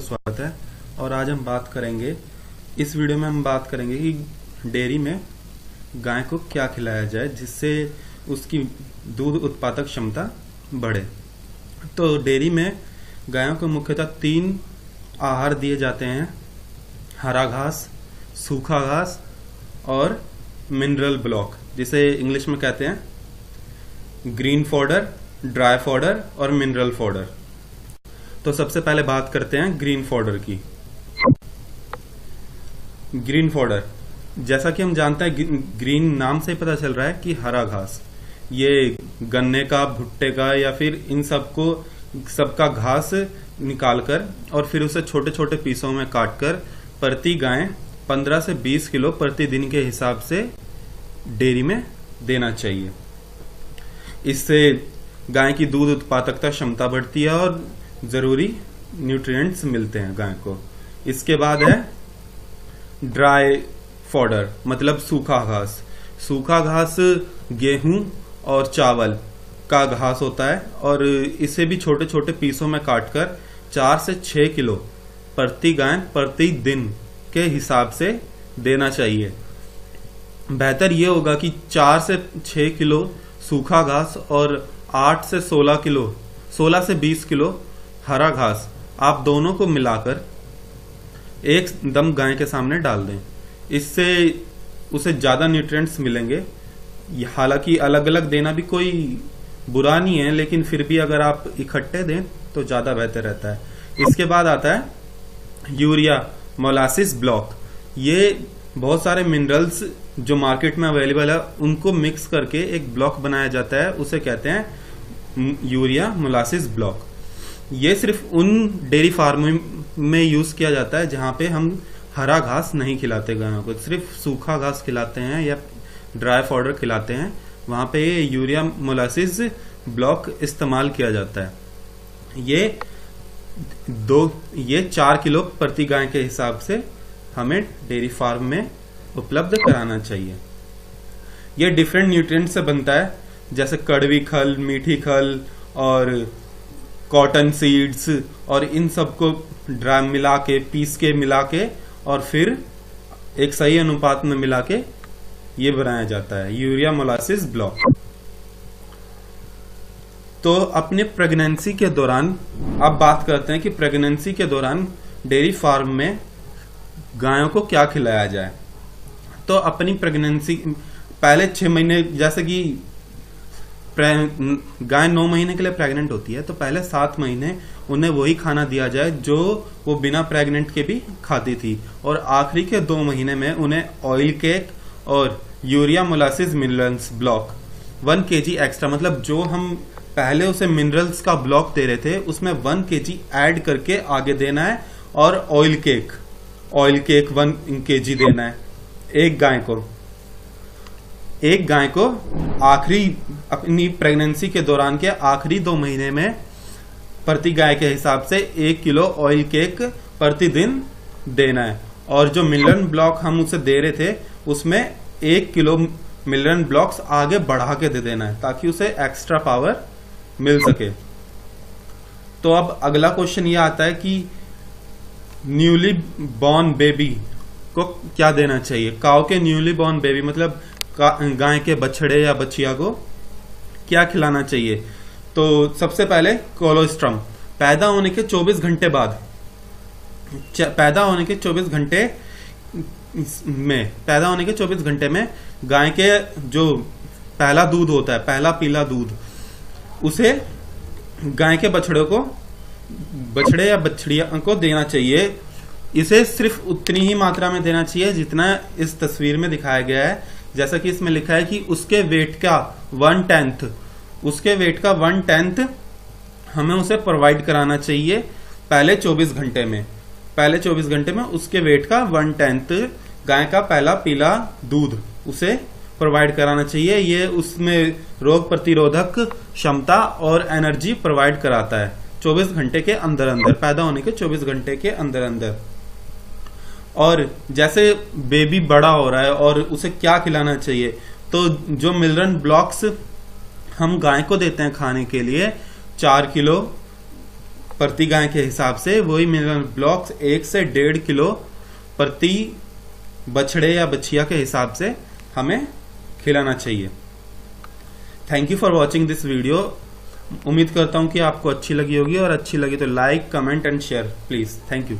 स्वागत है। और आज हम बात करेंगे, इस वीडियो में हम बात करेंगे कि डेयरी में गाय को क्या खिलाया जाए जिससे उसकी दूध उत्पादक क्षमता बढ़े। तो डेयरी में गायों को मुख्यतः 3 आहार दिए जाते हैं: हरा घास, सूखा घास और मिनरल ब्लॉक, जिसे इंग्लिश में कहते हैं ग्रीन फॉडर, ड्राई फॉडर और मिनरल फॉडर। तो सबसे पहले बात करते हैं ग्रीन फॉडर की। ग्रीन फॉडर, जैसा कि हम जानते हैं, ग्रीन नाम से ही पता चल रहा है कि हरा घास। ये गन्ने का, भुट्टे का या फिर इन सबका घास निकालकर और फिर उसे छोटे छोटे पीसों में काटकर प्रति गाय 15 से 20 किलो प्रतिदिन के हिसाब से डेयरी में देना चाहिए। इससे गाय की दूध उत्पादकता क्षमता बढ़ती है और जरूरी न्यूट्रिएंट्स मिलते हैं गाय को। इसके बाद है ड्राई फॉडर, मतलब सूखा घास। सूखा घास गेहूं और चावल का घास होता है और इसे भी छोटे छोटे पीसों में काटकर 4 से 6 किलो प्रति गाय प्रतिदिन के हिसाब से देना चाहिए। बेहतर यह होगा कि 4 से 6 किलो सूखा घास और 8 से 16 किलो, 16 से 20 किलो हरा घास, आप दोनों को मिलाकर एक दम गाय के सामने डाल दें। इससे उसे ज्यादा न्यूट्रिएंट्स मिलेंगे। हालांकि अलग अलग देना भी कोई बुरा नहीं है, लेकिन फिर भी अगर आप इकट्ठे दें तो ज्यादा बेहतर रहता है। इसके बाद आता है यूरिया मोलासिस ब्लॉक। ये बहुत सारे मिनरल्स जो मार्केट में अवेलेबल है उनको मिक्स करके एक ब्लॉक बनाया जाता है, उसे कहते हैं यूरिया मोलासिस ब्लॉक। ये सिर्फ उन डेयरी फार्म में यूज किया जाता है जहां पे हम हरा घास नहीं खिलाते गायों को, सिर्फ सूखा घास खिलाते हैं या ड्राई फॉडर खिलाते हैं, वहां पे ये यूरिया मोलासिस ब्लॉक इस्तेमाल किया जाता है। ये 4 किलो प्रति गाय के हिसाब से हमें डेयरी फार्म में उपलब्ध कराना चाहिए। ये डिफरेंट न्यूट्रिएंट से बनता है, जैसे कड़वी खल, मीठी खल और कॉटन सीड्स, और इन सबको ड्राई मिला के, पीस के मिला के और फिर एक सही अनुपात में मिला के ये बनाया जाता है यूरिया मोलासिस ब्लॉक। तो अपने प्रेगनेंसी के दौरान अब बात करते हैं कि प्रेगनेंसी के दौरान डेयरी फार्म में गायों को क्या खिलाया जाए। तो अपनी प्रेगनेंसी पहले 6 महीने, जैसे कि गाय 9 महीने के लिए प्रेग्नेंट होती है, तो पहले 7 महीने उन्हें वही खाना दिया जाए जो वो बिना प्रेग्नेंट के भी खाती थी, और आखिरी के 2 महीने में उन्हें ऑयल केक और urea molasses minerals block 1 kg extra, मतलब जो हम पहले उसे मिनरल्स का ब्लॉक दे रहे थे उसमें 1 kg ऐड करके आगे देना है, और ऑयल केक 1 kg देना है एक गाय को आखिरी अपनी प्रेगनेंसी के दौरान के आखिरी 2 महीने में प्रति गाय के हिसाब से 1 किलो ऑयल केक प्रतिदिन देना है। और जो मिनरल ब्लॉक हम उसे दे रहे थे उसमें 1 किलो मिनरल ब्लॉक्स आगे बढ़ा के दे देना है ताकि उसे एक्स्ट्रा पावर मिल सके। तो अब अगला क्वेश्चन ये आता है कि न्यूली बॉर्न बेबी को क्या देना चाहिए। काऊ के न्यूली बॉर्न बेबी मतलब गाय के बछड़े या बछिया को क्या खिलाना चाहिए। तो सबसे पहले कोलोस्ट्रम पैदा होने के 24 घंटे बाद, पैदा होने के 24 घंटे में गाय के जो पहला दूध होता है, पहला पीला दूध, उसे गाय के बछड़े या बछड़िया को देना चाहिए। इसे सिर्फ उतनी ही मात्रा में देना चाहिए जितना इस तस्वीर में दिखाया गया है। जैसा कि इसमें लिखा है कि उसके वेट का 1/10 हमें उसे प्रोवाइड कराना चाहिए पहले 24 घंटे में उसके वेट का 1/10 गाय का पहला पीला दूध उसे प्रोवाइड कराना चाहिए। ये उसमें रोग प्रतिरोधक क्षमता और एनर्जी प्रोवाइड कराता है 24 घंटे के अंदर, पैदा होने के 24 घंटे के अंदर। और जैसे बेबी बड़ा हो रहा है और उसे क्या खिलाना चाहिए, तो जो मिनरल ब्लॉक्स हम गाय को देते हैं खाने के लिए 4 किलो प्रति गाय के हिसाब से वही मिनरल ब्लॉक्स 1 से 1.5 किलो प्रति बछड़े या बछिया के हिसाब से हमें खिलाना चाहिए। Thank you for watching this video. उम्मीद करता हूं कि आपको अच्छी लगी होगी, और अच्छी लगी तो like, comment and share please. Thank you.